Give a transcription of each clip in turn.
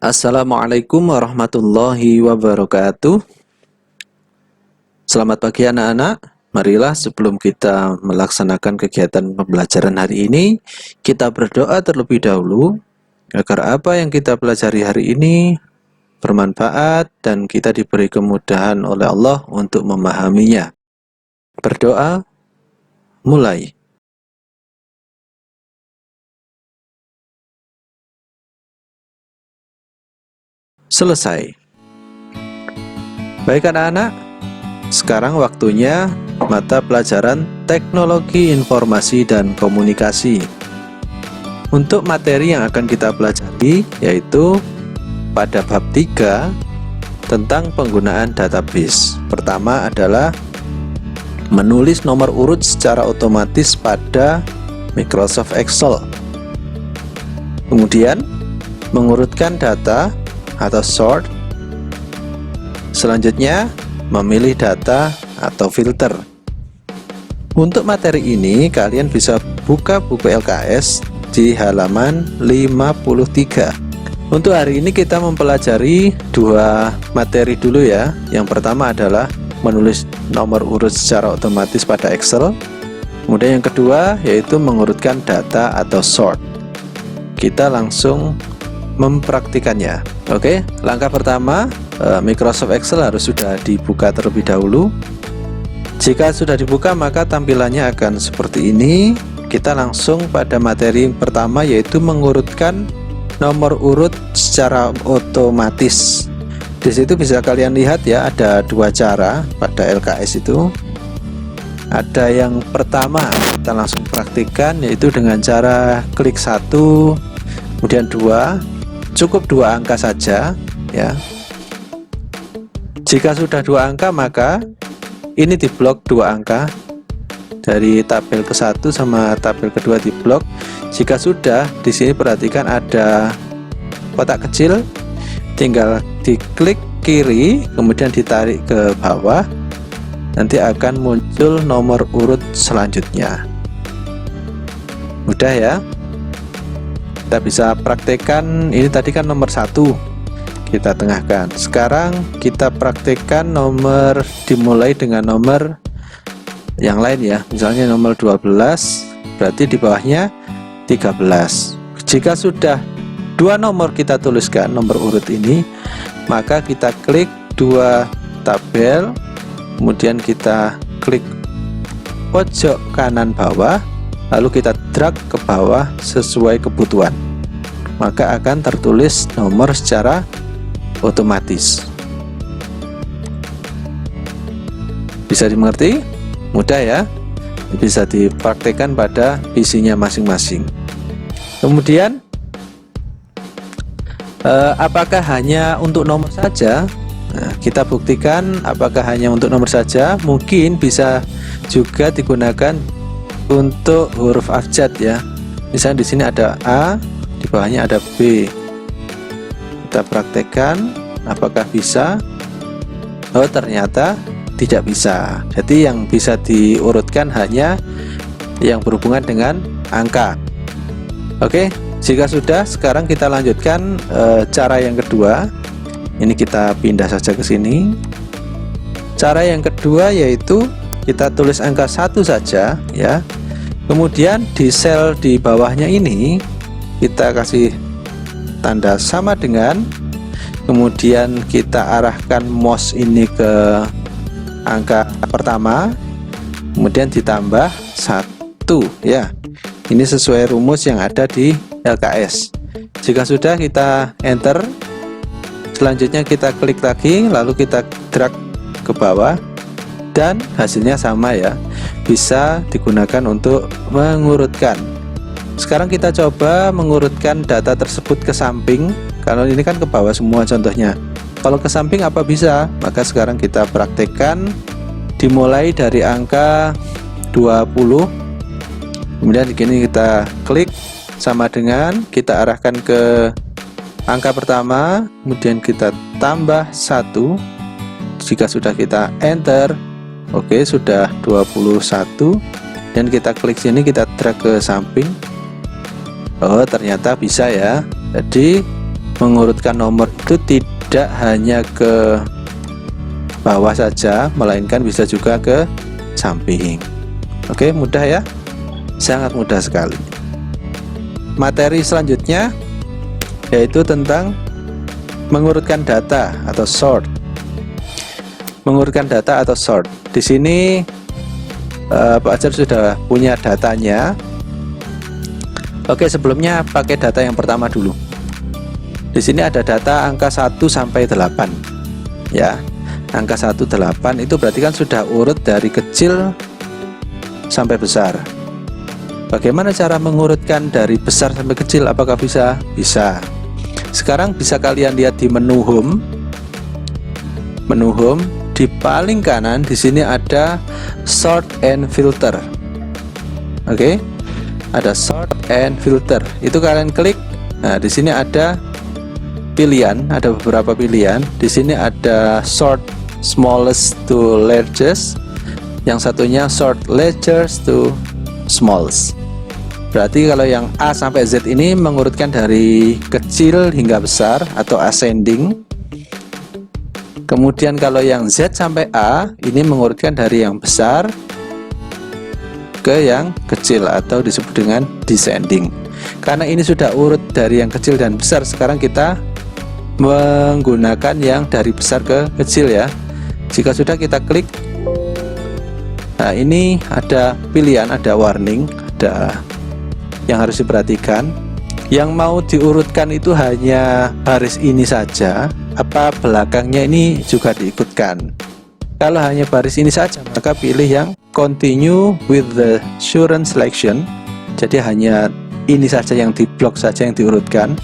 Assalamualaikum warahmatullahi wabarakatuh. Selamat pagi anak-anak. Marilah sebelum kita melaksanakan kegiatan pembelajaran hari ini, kita berdoa terlebih dahulu agar apa yang kita pelajari hari ini bermanfaat dan kita diberi kemudahan oleh Allah untuk memahaminya. Berdoa, mulai. Selesai. Baik anak-anak, sekarang waktunya mata pelajaran Teknologi Informasi dan Komunikasi. Untuk materi yang akan kita pelajari yaitu pada bab 3 tentang penggunaan database. Pertama adalah menulis nomor urut secara otomatis pada Microsoft Excel. Kemudian mengurutkan data atau sort. Selanjutnya memilih data atau filter. Untuk materi ini kalian bisa buka buku LKS di halaman 53. Untuk hari ini kita mempelajari dua materi dulu ya. Yang pertama adalah menulis nomor urut secara otomatis pada Excel. Kemudian yang kedua yaitu mengurutkan data atau sort. Kita langsung mempraktikannya. Oke, langkah pertama, Microsoft Excel harus sudah dibuka terlebih dahulu. Jika sudah dibuka maka tampilannya akan seperti ini. Kita langsung pada materi pertama yaitu mengurutkan nomor urut secara otomatis. Di situ bisa kalian lihat ya, ada dua cara pada LKS itu. Ada yang pertama kita langsung praktikkan yaitu dengan cara klik 1, kemudian 2. Cukup 2 angka saja ya. Jika sudah 2 angka maka ini diblok 2 angka dari tabel ke-1 sama tabel kedua diblok. Jika sudah, di sini perhatikan ada kotak kecil, tinggal diklik kiri kemudian ditarik ke bawah, nanti akan muncul nomor urut selanjutnya. Mudah ya. Kita bisa praktekkan, ini tadi kan nomor 1 kita tengahkan. Sekarang kita praktekkan nomor, dimulai dengan nomor yang lain ya. Misalnya nomor 12, berarti di bawahnya 13. Jika sudah 2 nomor kita tuliskan nomor urut ini, maka kita klik 2 tabel, kemudian kita klik pojok kanan bawah, lalu kita drag ke bawah sesuai kebutuhan, maka akan tertulis nomor secara otomatis. Bisa dimengerti? Mudah ya, bisa dipraktekkan pada PC-nya masing-masing. Kemudian apakah hanya untuk nomor saja? Nah, kita buktikan apakah hanya untuk nomor saja. Mungkin bisa juga digunakan untuk huruf abjad ya. Misalnya di sini ada A, di bawahnya ada B. Kita praktekkan apakah bisa. Oh, ternyata tidak bisa. Jadi yang bisa diurutkan hanya yang berhubungan dengan angka. Oke, jika sudah, sekarang kita lanjutkan cara yang kedua. Ini kita pindah saja ke sini. Cara yang kedua yaitu kita tulis angka 1 saja ya. Kemudian di sel di bawahnya ini kita kasih tanda sama dengan, kemudian kita arahkan mouse ini ke angka pertama, kemudian ditambah 1 ya. Ini sesuai rumus yang ada di LKS. Jika sudah, kita enter. Selanjutnya kita klik lagi, lalu kita drag ke bawah, dan hasilnya sama ya, bisa digunakan untuk mengurutkan. Sekarang kita coba mengurutkan data tersebut ke samping. Kalau ini kan ke bawah semua contohnya, kalau ke samping apa bisa? Maka sekarang kita praktekkan dimulai dari angka 20, kemudian di sini kita klik sama dengan, kita arahkan ke angka pertama, kemudian kita tambah 1. Jika sudah, kita enter. Oke, sudah 21, dan kita klik sini, kita drag ke samping. Oh, ternyata bisa ya. Jadi mengurutkan nomor itu tidak hanya ke bawah saja, melainkan bisa juga ke samping. Oke, mudah ya, sangat mudah sekali. Materi selanjutnya yaitu tentang mengurutkan data atau sort. Mengurutkan data atau sort. Di sini Pak Ajar sudah punya datanya. Oke, sebelumnya pakai data yang pertama dulu. Di sini ada data angka 1 sampai 8. Ya. Angka 1 8 itu berarti kan sudah urut dari kecil sampai besar. Bagaimana cara mengurutkan dari besar sampai kecil? Apakah bisa? Bisa. Sekarang bisa kalian lihat di menu home. Menu home di paling kanan di sini ada sort and filter. Oke. Ada sort and filter. Itu kalian klik. Nah, di sini ada pilihan, ada beberapa pilihan. Di sini ada sort smallest to largest. Yang satunya sort largest to smallest. Berarti kalau yang A sampai Z ini mengurutkan dari kecil hingga besar atau ascending. Kemudian kalau yang Z sampai A ini mengurutkan dari yang besar ke yang kecil atau disebut dengan descending. Karena ini sudah urut dari yang kecil dan besar, sekarang kita menggunakan yang dari besar ke kecil ya. Jika sudah, kita klik. Nah, ini ada pilihan, ada warning, ada yang harus diperhatikan. Yang mau diurutkan itu hanya baris ini saja, apa belakangnya ini juga diikutkan. Kalau hanya baris ini saja, maka pilih yang continue with the current selection. Jadi hanya ini saja yang diblok saja yang diurutkan.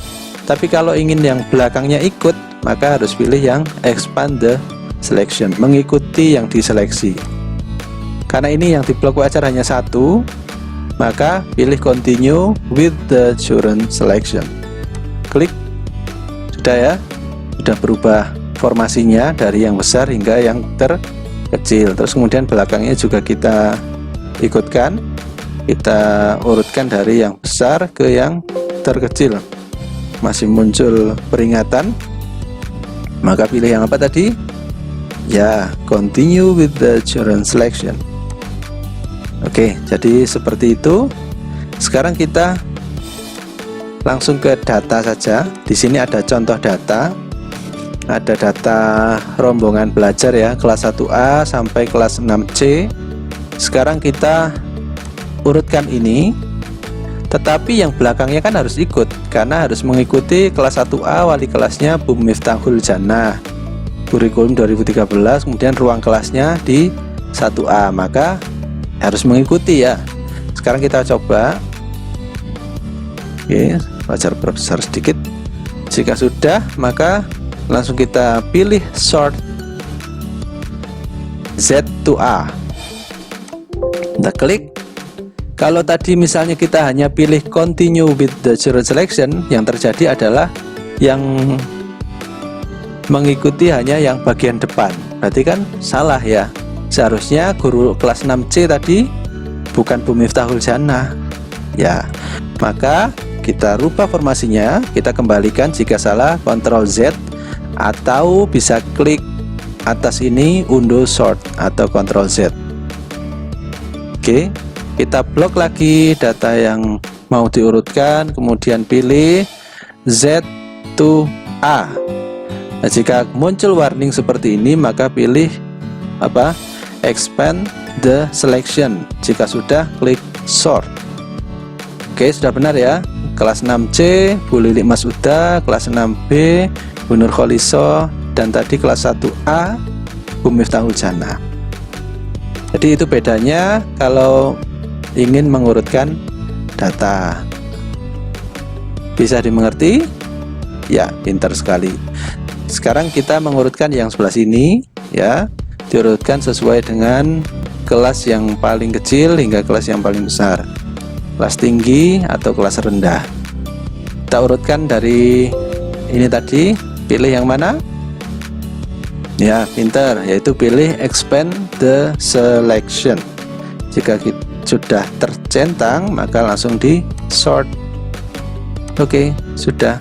Tapi kalau ingin yang belakangnya ikut, maka harus pilih yang expand the selection, mengikuti yang diseleksi. Karena ini yang diblok wajar hanya satu, maka pilih continue with the current selection. Klik. Sudah ya, sudah berubah formasinya dari yang besar hingga yang terkecil. Terus kemudian belakangnya juga kita ikutkan, kita urutkan dari yang besar ke yang terkecil. Masih muncul peringatan, maka pilih yang apa tadi? Ya, continue with the current selection. Oke, jadi seperti itu. Sekarang kita langsung ke data saja. Di sini ada contoh data. Ada data rombongan belajar ya, kelas 1A sampai kelas 6C. Sekarang kita urutkan ini. Tetapi yang belakangnya kan harus ikut, karena harus mengikuti kelas 1A, wali kelasnya Bu Miftahul Jannah, kurikulum 2013, kemudian ruang kelasnya di 1A, maka harus mengikuti ya. Sekarang kita coba. Oke, wajar perbesar sedikit. Jika sudah, maka langsung kita pilih sort Z to A. Kita klik. Kalau tadi misalnya kita hanya pilih continue with the current selection, yang terjadi adalah yang mengikuti hanya yang bagian depan. Berarti kan salah ya. Seharusnya guru kelas 6C tadi bukan Bu Miftahul Jannah. Ya, maka kita rubah formasinya, kita kembalikan. Jika salah, Ctrl Z, atau bisa klik atas ini undo sort atau Ctrl Z. Oke, kita blok lagi data yang mau diurutkan, kemudian pilih Z to A. Nah, jika muncul warning seperti ini, maka pilih apa? Expand the selection. Jika sudah, klik sort. Oke, sudah benar ya. Kelas 6C Bu Lilik Masuda, kelas 6B Bu Nur Kholiso, dan tadi kelas 1A Bu Miftahul Jannah. Jadi itu bedanya kalau ingin mengurutkan data. Bisa dimengerti? Ya, pintar sekali. Sekarang kita mengurutkan yang sebelah sini ya. Diurutkan sesuai dengan kelas yang paling kecil hingga kelas yang paling besar, kelas tinggi atau kelas rendah. Kita urutkan dari ini tadi, pilih yang mana? Ya, pintar, yaitu pilih expand the selection. Jika kita sudah tercentang, maka langsung di sort. Oke, sudah.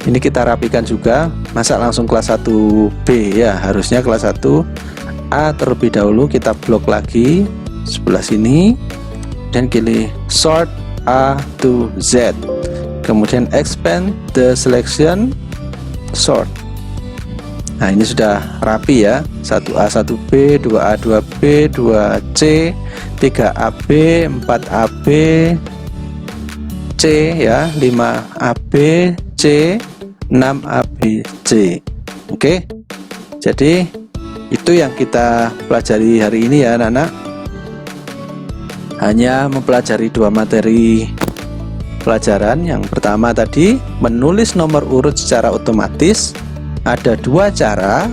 Ini kita rapikan juga, masa langsung kelas 1B ya, harusnya kelas 1A terlebih dahulu. Kita blok lagi sebelah sini dan pilih sort A to Z, kemudian expand the selection, sort. Nah, ini sudah rapi ya, 1A 1B, 2A 2B, 2C, 3AB, 4AB, C ya, 5AB, C, 6ABC. Oke. Jadi itu yang kita pelajari hari ini ya, anak-anak. Hanya mempelajari 2 materi pelajaran. Yang pertama tadi menulis nomor urut secara otomatis. Ada 2 cara.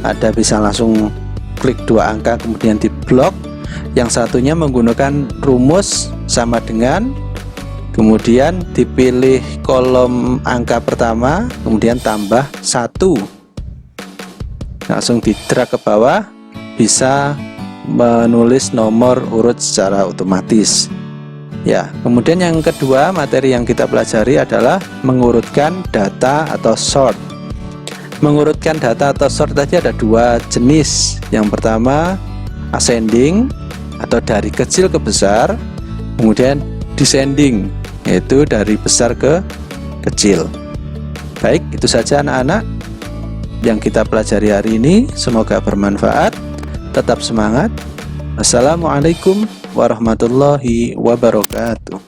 Ada bisa langsung klik 2 angka kemudian di blok. Yang satunya menggunakan rumus sama dengan, kemudian dipilih kolom angka pertama, kemudian tambah 1, langsung di drag ke bawah, bisa menulis nomor urut secara otomatis ya. Kemudian yang kedua materi yang kita pelajari adalah mengurutkan data atau sort. Mengurutkan data atau sort tadi ada 2 jenis. Yang pertama ascending atau dari kecil ke besar, kemudian descending yaitu dari besar ke kecil. Baik, itu saja anak-anak yang kita pelajari hari ini. Semoga bermanfaat. Tetap semangat. Assalamualaikum warahmatullahi wabarakatuh.